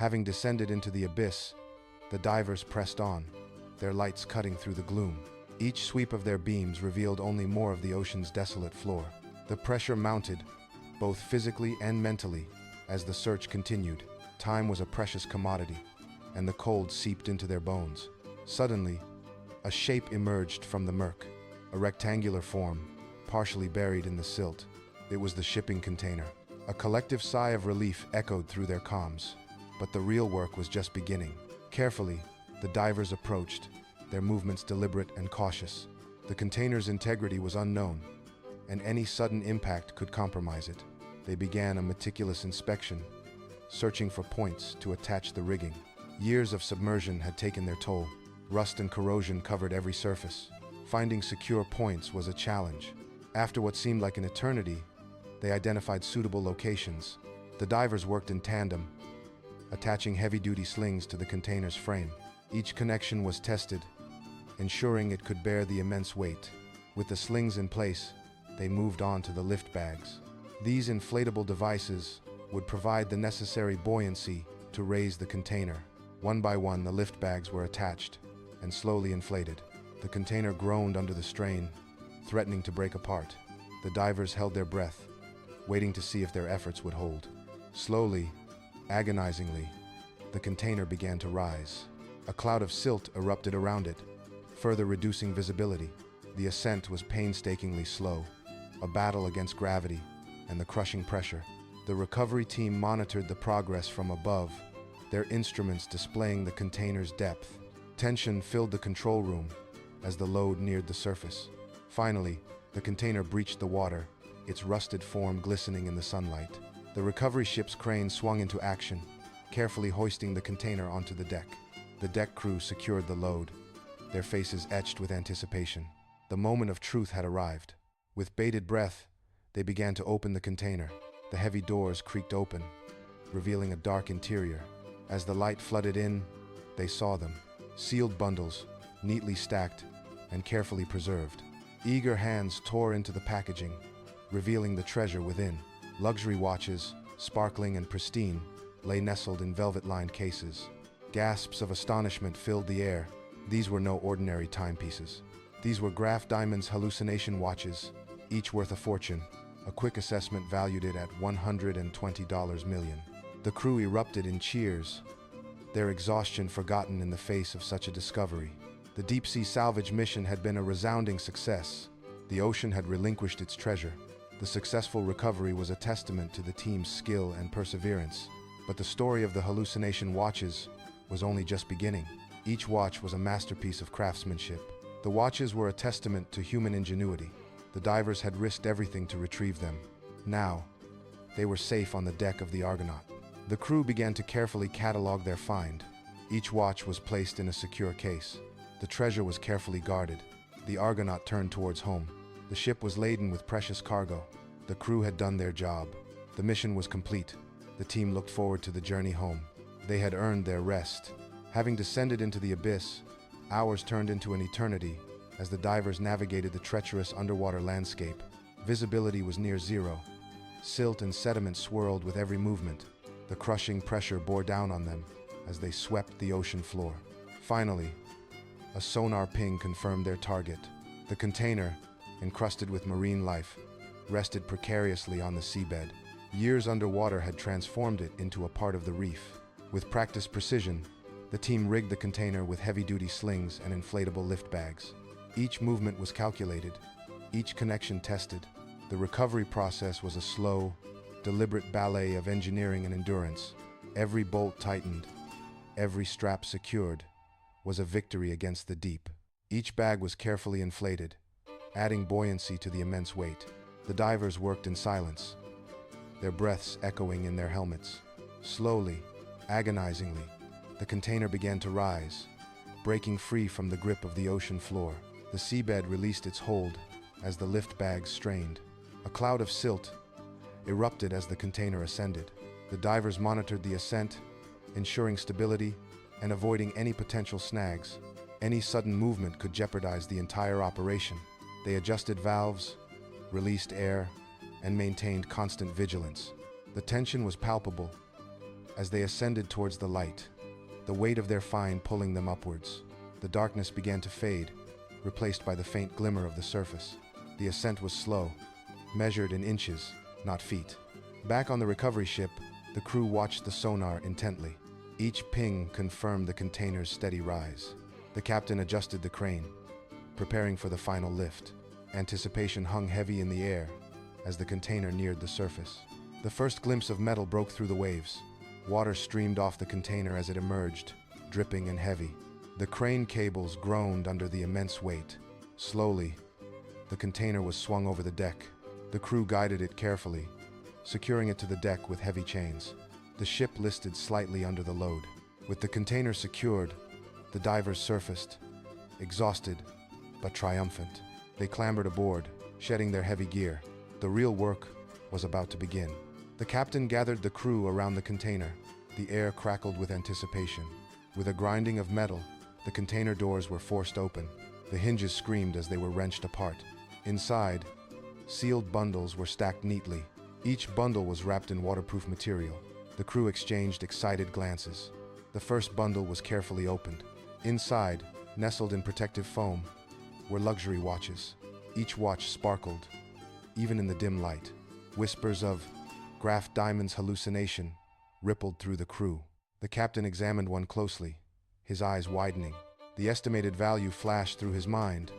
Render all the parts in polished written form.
Having descended into the abyss, the divers pressed on, their lights cutting through the gloom. Each sweep of their beams revealed only more of the ocean's desolate floor. The pressure mounted, both physically and mentally, as the search continued. Time was a precious commodity, and the cold seeped into their bones. Suddenly, a shape emerged from the murk, a rectangular form, partially buried in the silt. It was the shipping container. A collective sigh of relief echoed through their comms, but the real work was just beginning. Carefully, the divers approached, their movements deliberate and cautious. The container's integrity was unknown, and any sudden impact could compromise it. They began a meticulous inspection, searching for points to attach the rigging. Years of submersion had taken their toll. Rust and corrosion covered every surface. Finding secure points was a challenge. After what seemed like an eternity, they identified suitable locations. The divers worked in tandem, attaching heavy-duty slings to the container's frame. Each connection was tested, ensuring it could bear the immense weight. With the slings in place, they moved on to the lift bags. These inflatable devices would provide the necessary buoyancy to raise the container. One by one, the lift bags were attached and slowly inflated. The container groaned under the strain, threatening to break apart. The divers held their breath, waiting to see if their efforts would hold. Slowly, agonizingly, the container began to rise. A cloud of silt erupted around it, further reducing visibility. The ascent was painstakingly slow, a battle against gravity and the crushing pressure. The recovery team monitored the progress from above, their instruments displaying the container's depth. Tension filled the control room as the load neared the surface. Finally, the container breached the water, its rusted form glistening in the sunlight. The recovery ship's crane swung into action, carefully hoisting the container onto the deck. The deck crew secured the load, their faces etched with anticipation. The moment of truth had arrived. With bated breath, they began to open the container. The heavy doors creaked open, revealing a dark interior. As the light flooded in, they saw them. Sealed bundles, neatly stacked and carefully preserved. Eager hands tore into the packaging, revealing the treasure within. Luxury watches, sparkling and pristine, lay nestled in velvet-lined cases. Gasps of astonishment filled the air. These were no ordinary timepieces. These were Graff Diamond's hallucination watches, each worth a fortune. A quick assessment valued it at $120 million. The crew erupted in cheers, their exhaustion forgotten in the face of such a discovery. The deep-sea salvage mission had been a resounding success. The ocean had relinquished its treasure. The successful recovery was a testament to the team's skill and perseverance. But the story of the hallucination watches was only just beginning. Each watch was a masterpiece of craftsmanship. The watches were a testament to human ingenuity. The divers had risked everything to retrieve them. Now, they were safe on the deck of the Argonaut. The crew began to carefully catalog their find. Each watch was placed in a secure case. The treasure was carefully guarded. The Argonaut turned towards home. The ship was laden with precious cargo. The crew had done their job. The mission was complete. The team looked forward to the journey home. They had earned their rest. Having descended into the abyss, hours turned into an eternity as the divers navigated the treacherous underwater landscape. Visibility was near zero. Silt and sediment swirled with every movement. The crushing pressure bore down on them as they swept the ocean floor. Finally, a sonar ping confirmed their target. The container, encrusted with marine life, rested precariously on the seabed. Years underwater had transformed it into a part of the reef. With practiced precision, the team rigged the container with heavy-duty slings and inflatable lift bags. Each movement was calculated, each connection tested. The recovery process was a slow, deliberate ballet of engineering and endurance. Every bolt tightened, every strap secured, was a victory against the deep. Each bag was carefully inflated, adding buoyancy to the immense weight. The divers worked in silence, their breaths echoing in their helmets. Slowly, agonizingly, the container began to rise, breaking free from the grip of the ocean floor. The seabed released its hold as the lift bags strained. A cloud of silt erupted as the container ascended. The divers monitored the ascent, ensuring stability and avoiding any potential snags. Any sudden movement could jeopardize the entire operation. They adjusted valves, released air, and maintained constant vigilance. The tension was palpable, As they ascended towards the light, the weight of their find pulling them upwards, the darkness began to fade, replaced by the faint glimmer of the surface. The ascent was slow, measured in inches, not feet. Back on the recovery ship, the crew watched the sonar intently. Each ping confirmed the container's steady rise. The captain adjusted the crane, preparing for the final lift. Anticipation hung heavy in the air as the container neared the surface. The first glimpse of metal broke through the waves. Water streamed off the container as it emerged, dripping and heavy. The crane cables groaned under the immense weight. Slowly, the container was swung over the deck. The crew guided it carefully, securing it to the deck with heavy chains. The ship listed slightly under the load. With the container secured, the divers surfaced, exhausted but triumphant. They clambered aboard, shedding their heavy gear. The real work was about to begin. The captain gathered the crew around the container. The air crackled with anticipation. With a grinding of metal, the container doors were forced open. The hinges screamed as they were wrenched apart. Inside, sealed bundles were stacked neatly. Each bundle was wrapped in waterproof material. The crew exchanged excited glances. The first bundle was carefully opened. Inside, nestled in protective foam, were luxury watches. Each watch sparkled, even in the dim light. Whispers of Graff diamond's hallucination rippled through the crew. The captain examined one closely, his eyes widening. The estimated value flashed through his mind.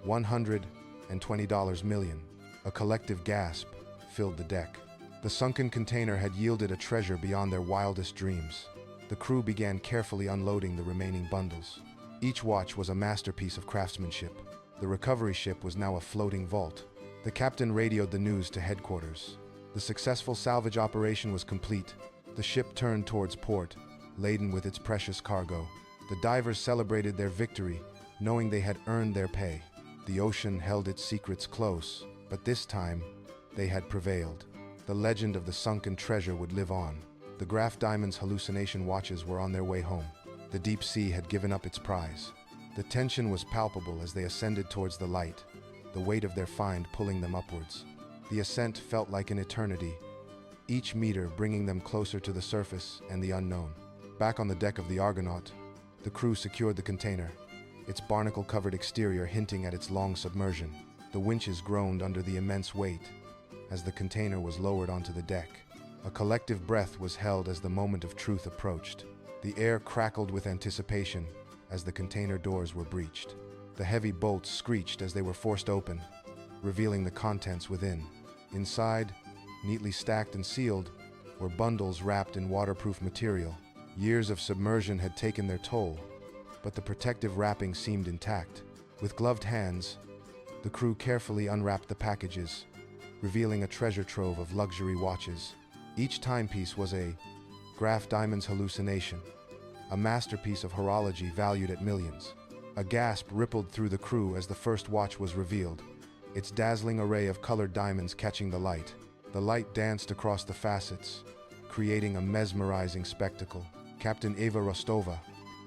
$120 million. A collective gasp filled the deck. The sunken container had yielded a treasure beyond their wildest dreams. The crew began carefully unloading the remaining bundles. Each watch was a masterpiece of craftsmanship. The recovery ship was now a floating vault. The captain radioed the news to headquarters. The successful salvage operation was complete. The ship turned towards port, laden with its precious cargo. The divers celebrated their victory, knowing they had earned their pay. The ocean held its secrets close, but this time, they had prevailed. The legend of the sunken treasure would live on. The Graff Diamond's hallucination watches were on their way home. The deep sea had given up its prize. The tension was palpable as they ascended towards the light, the weight of their find pulling them upwards. The ascent felt like an eternity, each meter bringing them closer to the surface and the unknown. Back on the deck of the Argonaut, the crew secured the container, its barnacle-covered exterior hinting at its long submersion. The winches groaned under the immense weight as the container was lowered onto the deck. A collective breath was held as the moment of truth approached. The air crackled with anticipation as the container doors were breached. The heavy bolts screeched as they were forced open, revealing the contents within. Inside, neatly stacked and sealed, were bundles wrapped in waterproof material. Years of submersion had taken their toll, but the protective wrapping seemed intact. With gloved hands, the crew carefully unwrapped the packages, revealing a treasure trove of luxury watches. Each timepiece was a Graff Diamond's hallucination, a masterpiece of horology valued at millions. A gasp rippled through the crew as the first watch was revealed, its dazzling array of colored diamonds catching the light. The light danced across the facets, creating a mesmerizing spectacle. Captain Eva Rostova,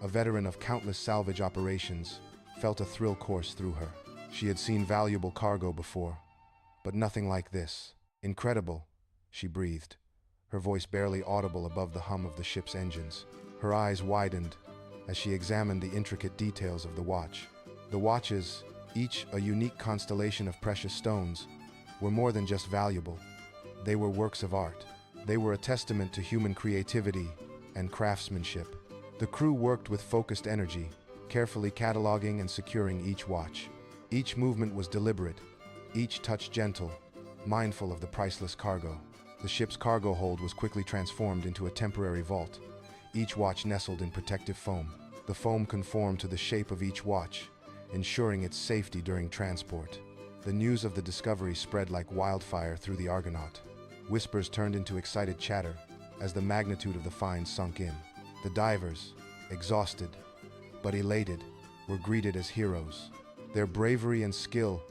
a veteran of countless salvage operations, felt a thrill course through her. She had seen valuable cargo before, but nothing like this. Incredible, she breathed, her voice barely audible above the hum of the ship's engines. Her eyes widened as she examined the intricate details of the watch. The watches, each a unique constellation of precious stones, were more than just valuable. They were works of art. They were a testament to human creativity and craftsmanship. The crew worked with focused energy, carefully cataloging and securing each watch. Each movement was deliberate, each touch gentle, mindful of the priceless cargo. The ship's cargo hold was quickly transformed into a temporary vault, each watch nestled in protective foam. The foam conformed to the shape of each watch, ensuring its safety during transport. The news of the discovery spread like wildfire through the Argonaut. Whispers turned into excited chatter as the magnitude of the find sunk in. The divers, exhausted but elated, were greeted as heroes. Their bravery and skill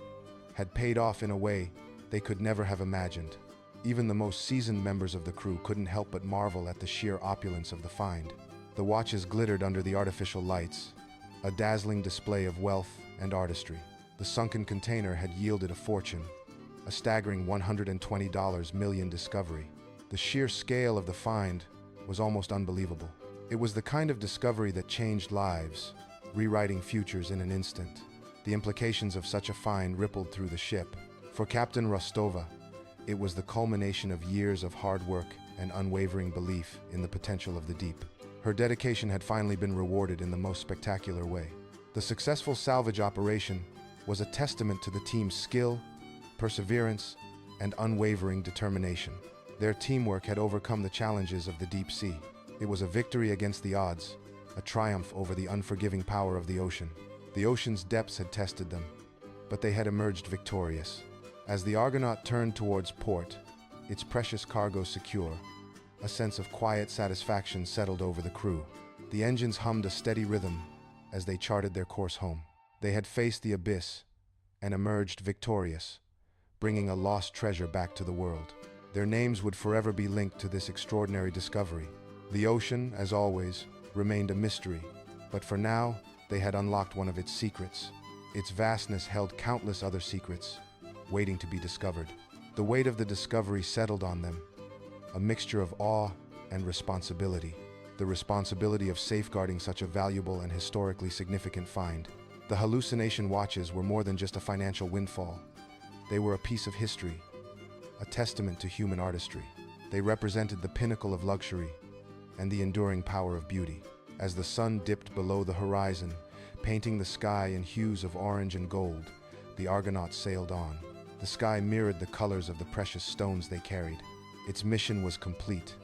had paid off in a way they could never have imagined. Even the most seasoned members of the crew couldn't help but marvel at the sheer opulence of the find. The watches glittered under the artificial lights, a dazzling display of wealth and artistry. The sunken container had yielded a fortune, a staggering $120 million discovery. The sheer scale of the find was almost unbelievable. It was the kind of discovery that changed lives, rewriting futures in an instant. The implications of such a find rippled through the ship. For Captain Rostova, it was the culmination of years of hard work and unwavering belief in the potential of the deep. Her dedication had finally been rewarded in the most spectacular way. The successful salvage operation was a testament to the team's skill, perseverance, and unwavering determination. Their teamwork had overcome the challenges of the deep sea. It was a victory against the odds, a triumph over the unforgiving power of the ocean. The ocean's depths had tested them, but they had emerged victorious. As the Argonaut turned towards port, its precious cargo secure, a sense of quiet satisfaction settled over the crew. The engines hummed a steady rhythm as they charted their course home. They had faced the abyss and emerged victorious, bringing a lost treasure back to the world. Their names would forever be linked to this extraordinary discovery. The ocean, as always, remained a mystery, but for now, they had unlocked one of its secrets. Its vastness held countless other secrets, waiting to be discovered. The weight of the discovery settled on them, a mixture of awe and responsibility. The responsibility of safeguarding such a valuable and historically significant find. The hallucination watches were more than just a financial windfall. They were a piece of history, a testament to human artistry. They represented the pinnacle of luxury and the enduring power of beauty. As the sun dipped below the horizon, painting the sky in hues of orange and gold, the Argonauts sailed on. The sky mirrored the colors of the precious stones they carried. Its mission was complete,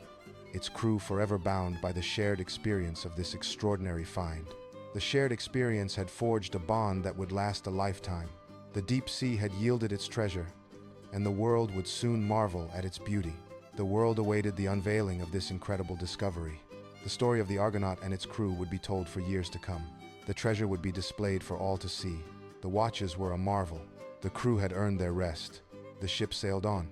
its crew forever bound by the shared experience of this extraordinary find. The shared experience had forged a bond that would last a lifetime. The deep sea had yielded its treasure, and the world would soon marvel at its beauty. The world awaited the unveiling of this incredible discovery. The story of the Argonaut and its crew would be told for years to come. The treasure would be displayed for all to see. The watches were a marvel. The crew had earned their rest. The ship sailed on.